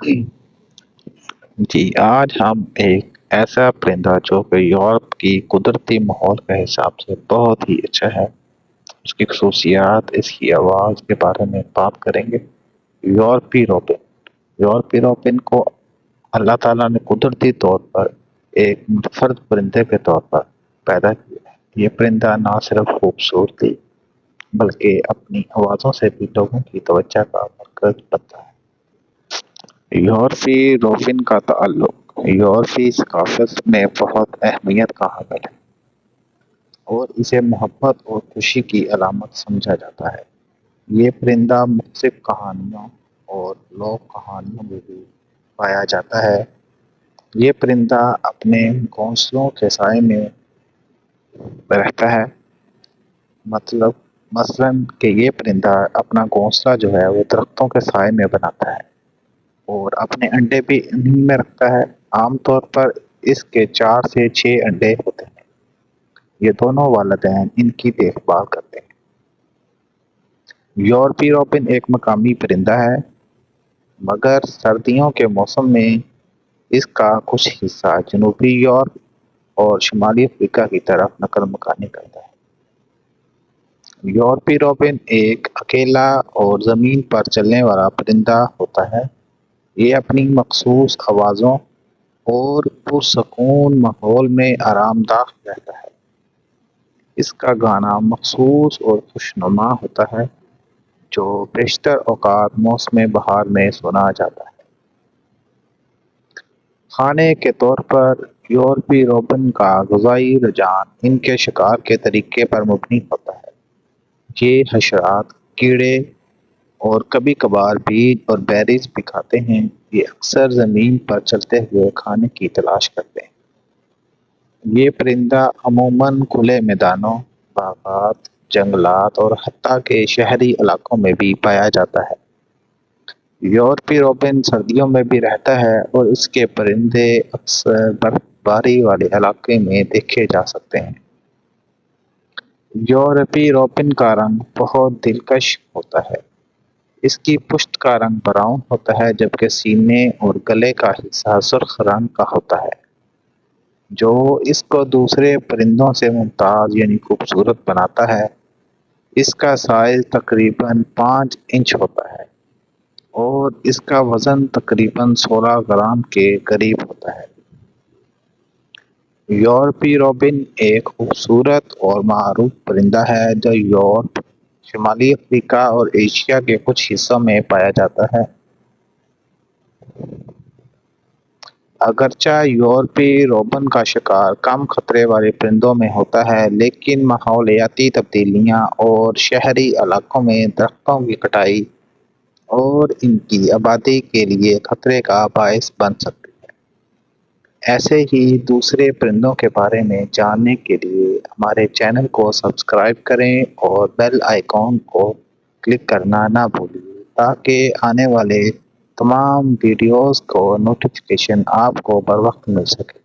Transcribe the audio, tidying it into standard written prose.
جی آج ہم ایک ایسا پرندہ جو کہ یورپ کی قدرتی ماحول کے حساب سے بہت ہی اچھا ہے، اس کی خصوصیات، اس کی آواز کے بارے میں بات کریں گے۔ یورپی روبن یورپی روبن کو اللہ تعالیٰ نے قدرتی طور پر ایک منفرد پرندے کے طور پر پیدا کیا ہے۔ یہ پرندہ نہ صرف خوبصورتی بلکہ اپنی آوازوں سے بھی لوگوں کی توجہ کا مرکز بنتا ہے۔ یورپی روبن کا تعلق یورپی ثقافت میں بہت اہمیت کا حامل ہے اور اسے محبت اور خوشی کی علامت سمجھا جاتا ہے۔ یہ پرندہ مختلف کہانیوں اور لوک کہانیوں میں بھی پایا جاتا ہے۔ یہ پرندہ اپنے گھونسلوں کے سائے میں رہتا ہے، مثلاً کہ یہ پرندہ اپنا گھونسلہ جو ہے وہ درختوں کے سائے میں بناتا ہے اور اپنے انڈے بھی انہی میں رکھتا ہے۔ عام طور پر اس کے 4 سے 6 انڈے ہوتے ہیں۔ یہ دونوں والدین ان کی دیکھ بھال کرتے ہیں۔ یورپی روبن ایک مقامی پرندہ ہے، مگر سردیوں کے موسم میں اس کا کچھ حصہ جنوبی یورپ اور شمالی افریقہ کی طرف نقل مکانی کرتا ہے۔ یورپی روبن ایک اکیلا اور زمین پر چلنے والا پرندہ ہوتا ہے۔ یہ اپنی مخصوص آوازوں اور پرسکون ماحول میں آرام دہ رہتا ہے۔ اس کا گانا مخصوص اور خوشنما ہوتا ہے جو بیشتر اوقات موسم بہار میں سنا جاتا ہے۔ کھانے کے طور پر یورپی روبن کا غذائی رجحان ان کے شکار کے طریقے پر مبنی ہوتا ہے۔ یہ حشرات، کیڑے اور کبھی کبھار بیج اور بیریز بھی کھاتے ہیں۔ یہ اکثر زمین پر چلتے ہوئے کھانے کی تلاش کرتے ہیں۔ یہ پرندہ عموماً کھلے میدانوں، باغات، جنگلات اور حتیٰ کہ شہری علاقوں میں بھی پایا جاتا ہے۔ یورپی روبن سردیوں میں بھی رہتا ہے اور اس کے پرندے اکثر برف باری والے علاقے میں دیکھے جا سکتے ہیں۔ یورپی روبن کا رنگ بہت دلکش ہوتا ہے۔ اس کی پشت کا رنگ براؤن ہوتا ہے جبکہ سینے اور گلے کا حصہ سرخ رنگ کا ہوتا ہے، جو اس کو دوسرے پرندوں سے ممتاز یعنی خوبصورت بناتا ہے۔ اس کا سائز تقریباً 5 انچ ہوتا ہے اور اس کا وزن تقریباً 16 گرام کے قریب ہوتا ہے۔ یورپی روبن ایک خوبصورت اور معروف پرندہ ہے جو یورپ، شمالی افریقہ اور ایشیا کے کچھ حصوں میں پایا جاتا ہے۔ اگرچہ یورپی روبن کا شکار کم خطرے والے پرندوں میں ہوتا ہے، لیکن ماحولیاتی تبدیلیاں اور شہری علاقوں میں درختوں کی کٹائی اور ان کی آبادی کے لیے خطرے کا باعث بن سکتی ہے۔ ایسے ہی دوسرے پرندوں کے بارے میں جاننے کے لیے ہمارے چینل کو سبسکرائب کریں اور بیل آئیکن کو کلک کرنا نہ بھولیں تاکہ آنے والے تمام ویڈیوز کو نوٹیفیکیشن آپ کو بر وقت مل سکے۔